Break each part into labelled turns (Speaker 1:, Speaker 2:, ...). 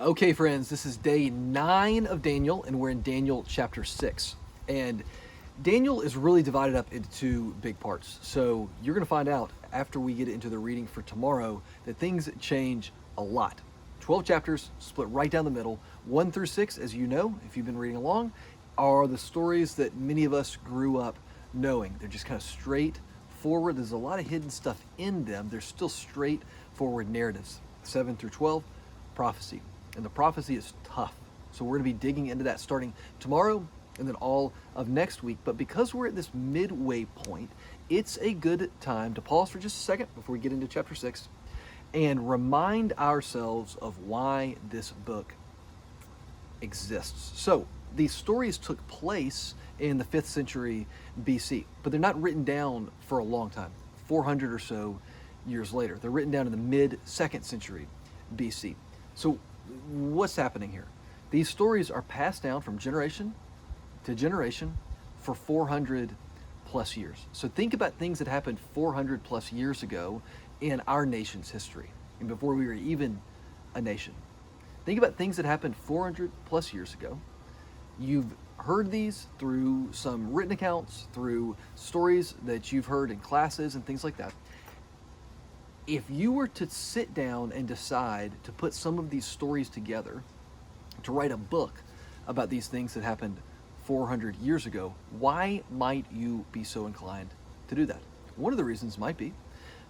Speaker 1: Okay, friends, this is day 9 of Daniel, and we're in Daniel chapter 6. And Daniel is really divided up into two big parts. So you're going to find out after we get into the reading for tomorrow that things change a lot. 12 chapters split right down the middle. 1 through 6, as you know, if you've been reading along, are the stories that many of us grew up knowing. They're just kind of straightforward. There's a lot of hidden stuff in them. They're still straightforward narratives. 7 through 12, prophecy. And the prophecy is tough. So we're going to be digging into that starting tomorrow and then all of next week. But because we're at this midway point, it's a good time to pause for just a second before we get into chapter 6 and remind ourselves of why this book exists. So these stories took place in the 5th century BC, but they're not written down for a long time, 400 or so years later. They're written down in the mid-2nd century BC. So what's happening here? These stories are passed down from generation to generation for 400 plus years. So think about things that happened 400 plus years ago in our nation's history and before we were even a nation. Think about things that happened 400 plus years ago. You've heard these through some written accounts, through stories that you've heard in classes and things like that. If you were to sit down and decide to put some of these stories together, to write a book about these things that happened 400 years ago, why might you be so inclined to do that? One of the reasons might be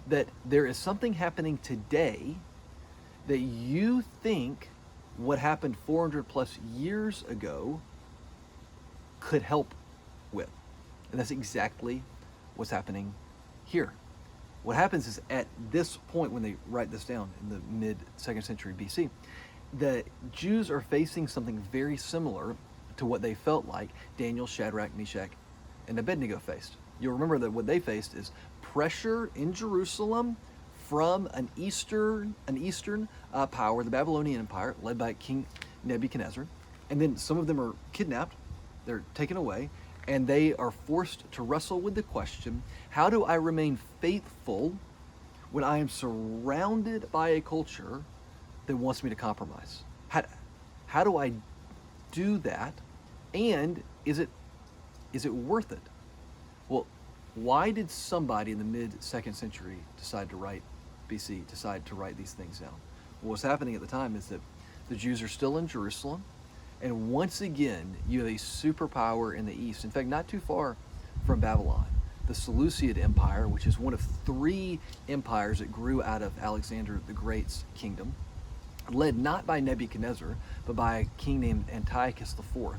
Speaker 1: that there is something happening today that you think what happened 400 plus years ago could help with. And that's exactly what's happening here. What happens is at this point when they write this down in the mid-2nd century BC, the Jews are facing something very similar to what they felt like Daniel, Shadrach, Meshach, and Abednego faced. You'll remember that what they faced is pressure in Jerusalem from an eastern power, the Babylonian Empire, led by King Nebuchadnezzar. And then some of them are kidnapped, they're taken away, and they are forced to wrestle with the question, how do I remain faithful when I am surrounded by a culture that wants me to compromise? How do I do that? And is it worth it? Well, why did somebody in the mid-2nd century decide to write these things down? Well, what's happening at the time is that the Jews are still in Jerusalem. And once again, you have a superpower in the east. In fact, not too far from Babylon, the Seleucid Empire, which is one of 3 empires that grew out of Alexander the Great's kingdom, led not by Nebuchadnezzar, but by a king named Antiochus IV,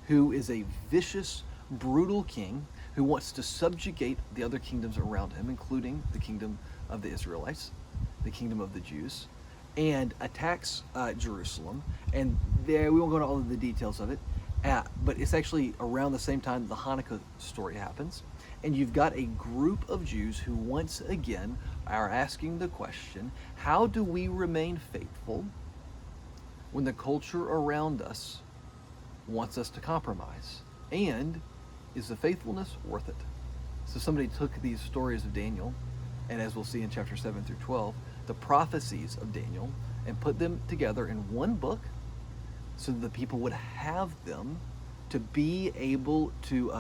Speaker 1: who is a vicious, brutal king who wants to subjugate the other kingdoms around him, including the kingdom of the Israelites, the kingdom of the Jews, and attacks Jerusalem. And there, we won't go into all of the details of it, but it's actually around the same time the Hanukkah story happens. And you've got a group of Jews who once again are asking the question, how do we remain faithful when the culture around us wants us to compromise? And is the faithfulness worth it? So somebody took these stories of Daniel, and as we'll see in chapter 7 through 12, the prophecies of Daniel, and put them together in one book so that the people would have them to be able to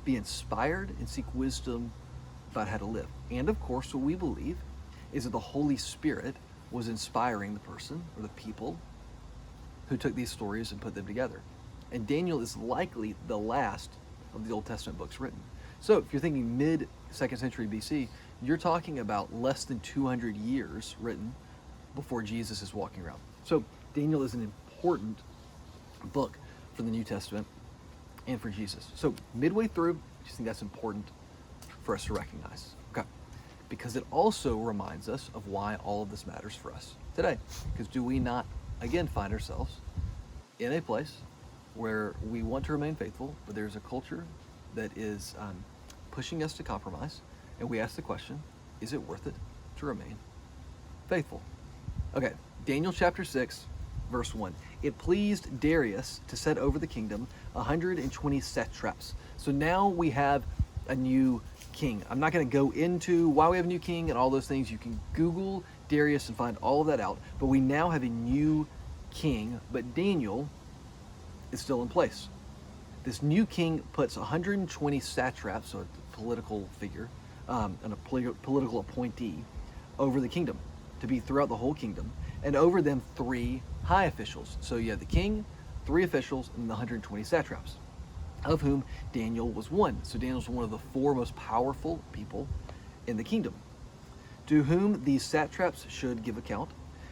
Speaker 1: be inspired and seek wisdom about how to live. And of course, what we believe is that the Holy Spirit was inspiring the person or the people who took these stories and put them together. And Daniel is likely the last of the Old Testament books written. So if you're thinking mid-2nd century BC, you're talking about less than 200 years written before Jesus is walking around. So Daniel is an important book for the New Testament and for Jesus. So midway through, I just think that's important for us to recognize. Okay. Because it also reminds us of why all of this matters for us today. Because do we not, again, find ourselves in a place where we want to remain faithful, but there's a culture that is pushing us to compromise, and we ask the question, is it worth it to remain faithful? Okay, Daniel chapter 6, verse 1. It pleased Darius to set over the kingdom 120 satraps. So now we have a new king. I'm not going to go into why we have a new king and all those things. You can Google Darius and find all of that out. But we now have a new king, but Daniel is still in place. This new king puts 120 satraps, so a political figure, and a political appointee, over the kingdom, to be throughout the whole kingdom, and over them 3 high officials. So you have the king, 3 officials, and the 120 satraps, of whom Daniel was one. So Daniel's one of the 4 most powerful people in the kingdom, to whom these satraps should give account,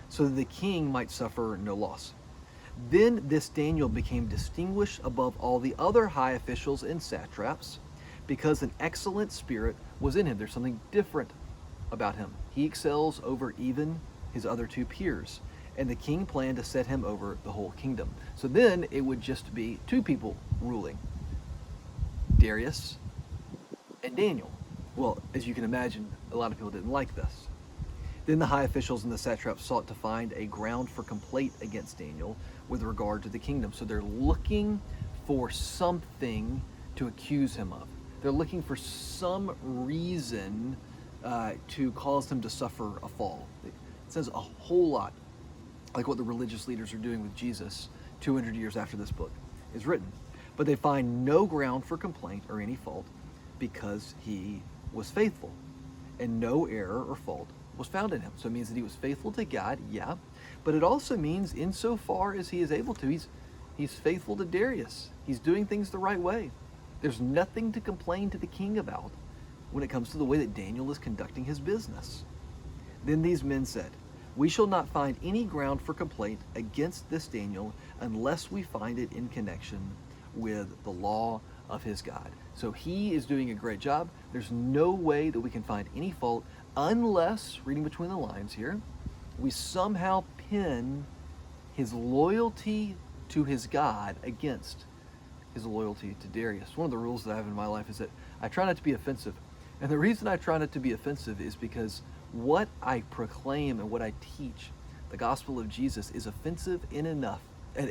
Speaker 1: so that the king might suffer no loss. Then this Daniel became distinguished above all the other high officials and satraps, because an excellent spirit was in him. There's something different about him. He excels over even his other 2 peers, and the king planned to set him over the whole kingdom. So then it would just be 2 people ruling, Darius and Daniel. Well, as you can imagine, a lot of people didn't like this. Then the high officials and the satraps sought to find a ground for complaint against Daniel with regard to the kingdom. So they're looking for something to accuse him of. They're looking for some reason to cause him to suffer a fall. It says a whole lot like what the religious leaders are doing with Jesus 200 years after this book is written. But they find no ground for complaint or any fault, because he was faithful, and no error or fault was found in him. So it means that he was faithful to God, yeah, but it also means insofar as he is able to, he's faithful to Darius. He's doing things the right way. There's nothing to complain to the king about when it comes to the way that Daniel is conducting his business. Then these men said, "We shall not find any ground for complaint against this Daniel unless we find it in connection with the law of his God." So he is doing a great job. There's no way that we can find any fault unless, reading between the lines here, we somehow pin his loyalty to his God against his loyalty to Darius. One of the rules that I have in my life is that I try not to be offensive. And the reason I try not to be offensive is because what I proclaim and what I teach, the gospel of Jesus, is offensive enough in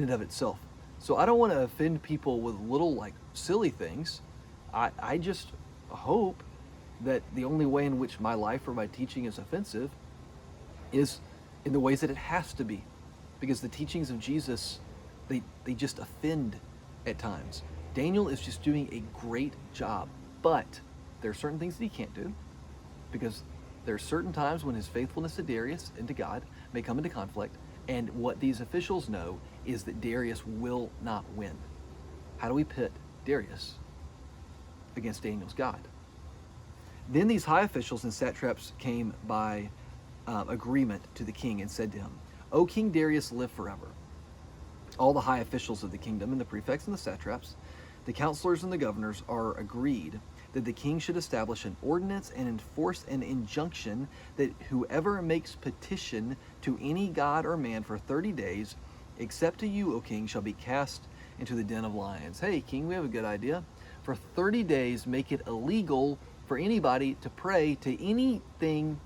Speaker 1: and of itself. So I don't want to offend people with little, silly things. I just hope that the only way in which my life or my teaching is offensive is in the ways that it has to be. Because the teachings of Jesus, they just offend at times. Daniel is just doing a great job, but there are certain things that he can't do, because there are certain times when his faithfulness to Darius and to God may come into conflict, and what these officials know is that Darius will not win. How do we pit Darius against Daniel's God? Then these high officials and satraps came by agreement to the king and said to him, "O King Darius, live forever." All the high officials of the kingdom and the prefects and the satraps, the counselors and the governors, are agreed that the king should establish an ordinance and enforce an injunction that whoever makes petition to any god or man for 30 days, except to you, O king, shall be cast into the den of lions. Hey, king, we have a good idea. For 30 days, make it illegal for anybody to pray to anything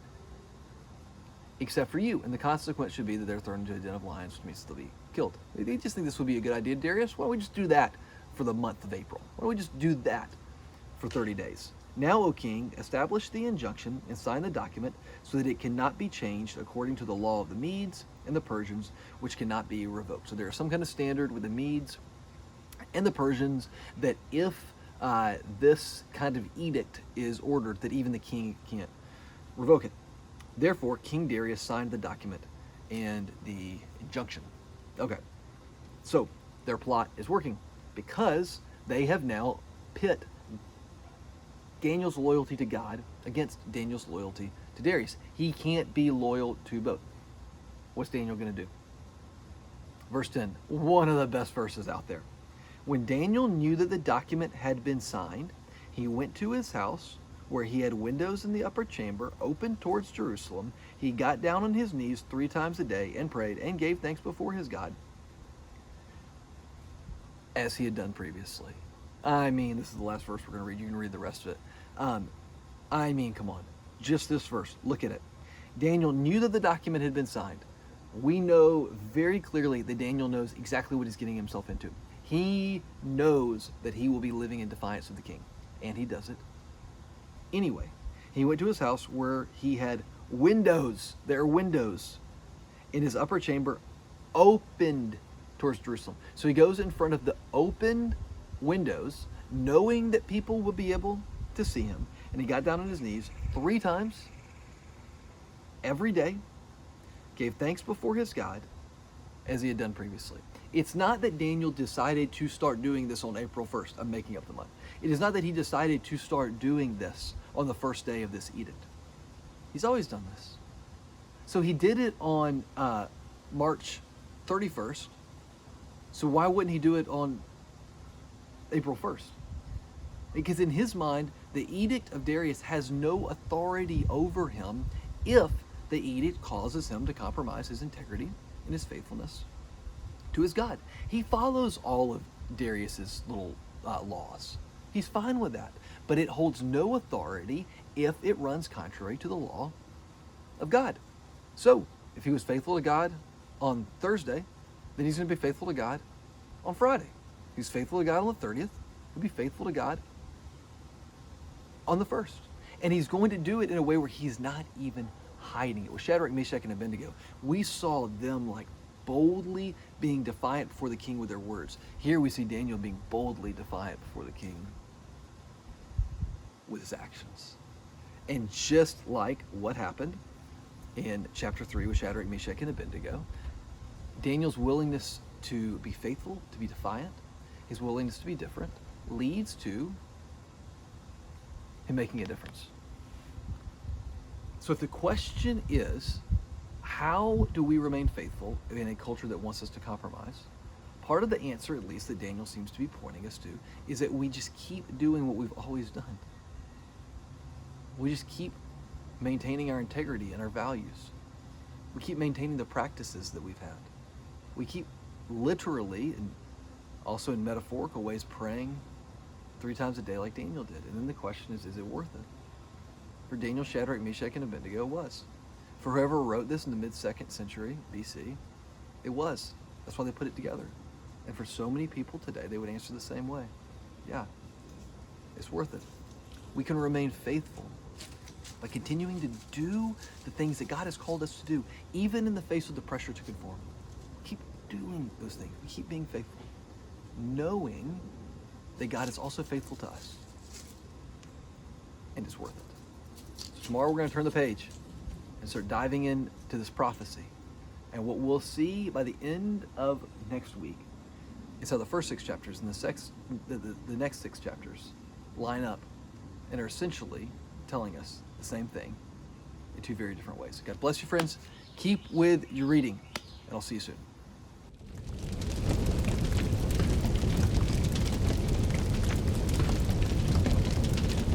Speaker 1: except for you. And the consequence should be that they're thrown into a den of lions, which means they'll be killed. They just think this would be a good idea. Darius, why don't we just do that for the month of April? Why don't we just do that for 30 days? Now, O king, establish the injunction and sign the document so that it cannot be changed according to the law of the Medes and the Persians, which cannot be revoked. So there is some kind of standard with the Medes and the Persians that if this kind of edict is ordered, that even the king can't revoke it. Therefore, King Darius signed the document and the injunction. Okay, so their plot is working because they have now pit Daniel's loyalty to God against Daniel's loyalty to Darius. He can't be loyal to both. What's Daniel going to do? Verse 10, one of the best verses out there. When Daniel knew that the document had been signed, he went to his house, where he had windows in the upper chamber open towards Jerusalem. He got down on his knees 3 times a day and prayed and gave thanks before his God, as he had done previously. I mean, this is the last verse we're going to read. You can read the rest of it. I mean, come on. Just this verse. Look at it. Daniel knew that the document had been signed. We know very clearly that Daniel knows exactly what he's getting himself into. He knows that he will be living in defiance of the king, and he does it anyway. He went to his house where he had windows. There are windows in his upper chamber opened towards Jerusalem. So he goes in front of the opened windows, knowing that people would be able to see him. And he got down on his knees 3 times every day, gave thanks before his God, as he had done previously. It's not that Daniel decided to start doing this on April 1st. I'm making up the month. It is not that he decided to start doing this on the first day of this edict. He's always done this. So he did it on March 31st. So why wouldn't he do it on April 1st? Because in his mind, the edict of Darius has no authority over him if the edict causes him to compromise his integrity and his faithfulness to his God. He follows all of Darius's little laws. He's fine with that. But it holds no authority if it runs contrary to the law of God. So, if he was faithful to God on Thursday, then he's going to be faithful to God on Friday. If he's faithful to God on the 30th, he'll be faithful to God on the 1st. And he's going to do it in a way where he's not even hiding it. With Shadrach, Meshach, and Abednego, we saw them like boldly being defiant before the king with their words. Here we see Daniel being boldly defiant before the king with his actions. And just like what happened in chapter 3 with Shadrach, Meshach, and Abednego, Daniel's willingness to be faithful, to be defiant, his willingness to be different, leads to him making a difference. So if the question is, how do we remain faithful in a culture that wants us to compromise? Part of the answer, at least, that Daniel seems to be pointing us to, is that we just keep doing what we've always done. We just keep maintaining our integrity and our values. We keep maintaining the practices that we've had. We keep literally, and also in metaphorical ways, praying 3 times a day like Daniel did. And then the question is it worth it? For Daniel, Shadrach, Meshach, and Abednego, it was. For whoever wrote this in the mid-2nd century BC, it was. That's why they put it together. And for so many people today, they would answer the same way. Yeah, it's worth it. We can remain faithful by continuing to do the things that God has called us to do, even in the face of the pressure to conform. Keep doing those things. We keep being faithful, knowing that God is also faithful to us. And it's worth it. So tomorrow we're going to turn the page and start diving into this prophecy. And what we'll see by the end of next week is how the first 6 chapters and the next 6 chapters line up and are essentially telling us the same thing in 2 very different ways. God bless you, friends. Keep with your reading, and I'll see you soon.